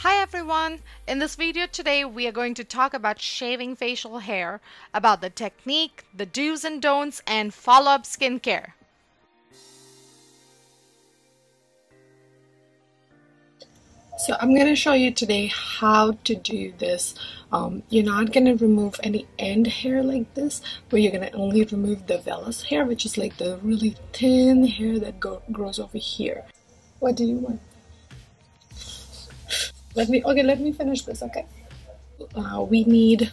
Hi everyone! In this video today we are going to talk about shaving facial hair, about the technique, the do's and don'ts, and follow-up skincare. So I'm going to show you today how to do this. You're not going to remove any end hair like this, but you're going to only remove the vellus hair, which is like the really thin hair that grows over here. What do you want? Let me finish this, okay? We need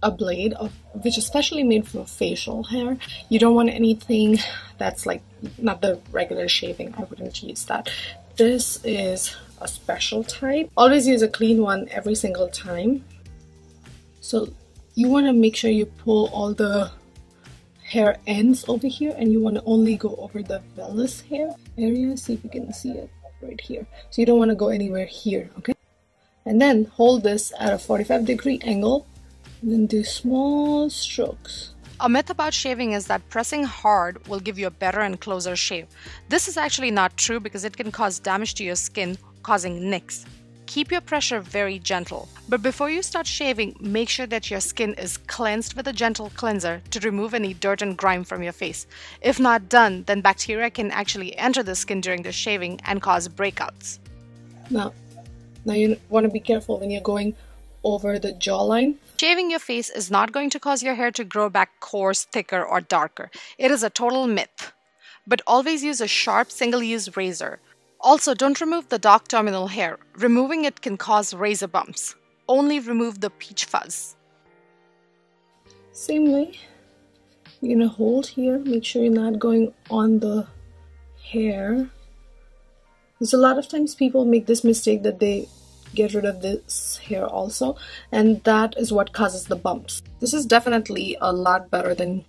a blade which is specially made for facial hair. You don't want anything that's like not the regular shaving. I wouldn't use that. This is a special type. Always use a clean one every single time. So you want to make sure you pull all the hair ends over here, and you want to only go over the vellus hair area. See if you can see it right here. So you don't want to go anywhere here, okay? And then hold this at a 45-degree angle and then do small strokes. A myth about shaving is that pressing hard will give you a better and closer shave. This is actually not true because it can cause damage to your skin, causing nicks. Keep your pressure very gentle. But before you start shaving, make sure that your skin is cleansed with a gentle cleanser to remove any dirt and grime from your face. If not done, then bacteria can actually enter the skin during the shaving and cause breakouts. Now you want to be careful when you're going over the jawline. Shaving your face is not going to cause your hair to grow back coarse, thicker, or darker. It is a total myth. But always use a sharp single-use razor. Also, don't remove the dark terminal hair. Removing it can cause razor bumps. Only remove the peach fuzz. Same way, you're gonna hold here. Make sure you're not going on the hair. Because a lot of times people make this mistake that they get rid of this hair also, and that is what causes the bumps. This is definitely a lot better than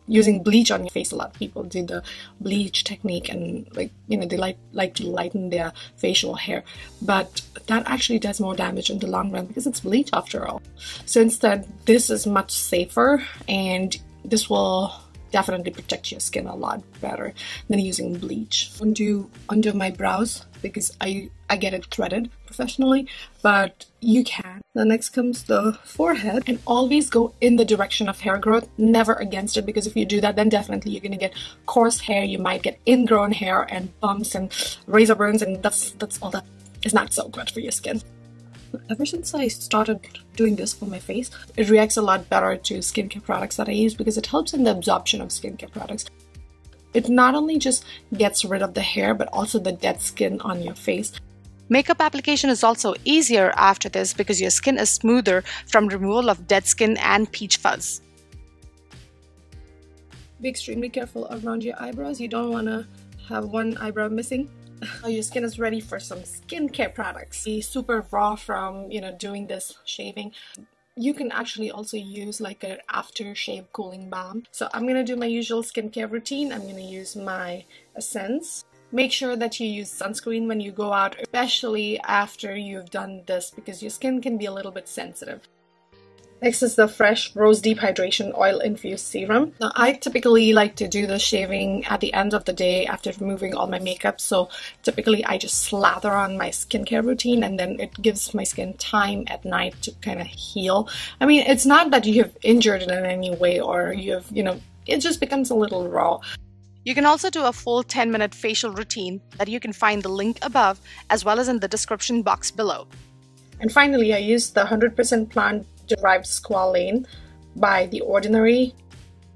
using bleach on your face. A lot of people do the bleach technique and they like to lighten their facial hair, but that actually does more damage in the long run because it's bleach after all. So instead, this is much safer, and this will definitely protect your skin a lot better than using bleach. Undo under my brows because I get it threaded professionally, but you can. Now next comes the forehead, and always go in the direction of hair growth, never against it, because if you do that, then definitely you're gonna get coarse hair. You might get ingrown hair and bumps and razor burns, and that's all that is not so good for your skin. Ever since I started doing this for my face, it reacts a lot better to skincare products that I use because it helps in the absorption of skincare products. It not only just gets rid of the hair, but also the dead skin on your face. Makeup application is also easier after this because your skin is smoother from removal of dead skin and peach fuzz. Be extremely careful around your eyebrows. You don't want to have one eyebrow missing. Your skin is ready for some skincare products. Be super raw from doing this shaving. You can actually also use like an aftershave cooling balm. So I'm gonna do my usual skincare routine. I'm gonna use my Essence. Make sure that you use sunscreen when you go out, especially after you've done this, because your skin can be a little bit sensitive. Next is the Fresh Rose Deep Hydration Oil Infused Serum. Now, I typically like to do the shaving at the end of the day after removing all my makeup. So typically I just slather on my skincare routine, and then it gives my skin time at night to kind of heal. I mean, it's not that you have injured it in any way or you have, it just becomes a little raw. You can also do a full 10-minute facial routine that you can find the link above as well as in the description box below. And finally, I used the 100% plant-derived squalane by The Ordinary.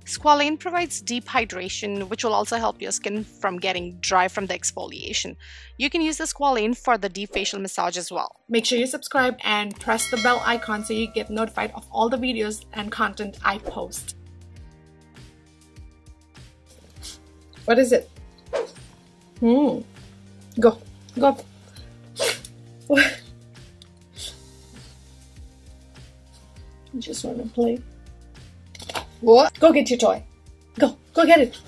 Squalane provides deep hydration, which will also help your skin from getting dry from the exfoliation. You can use the squalane for the deep facial massage as well. Make sure you subscribe and press the bell icon so you get notified of all the videos and content I post. What is it? Go. What? You just want to play. What? Go get your toy. Go get it.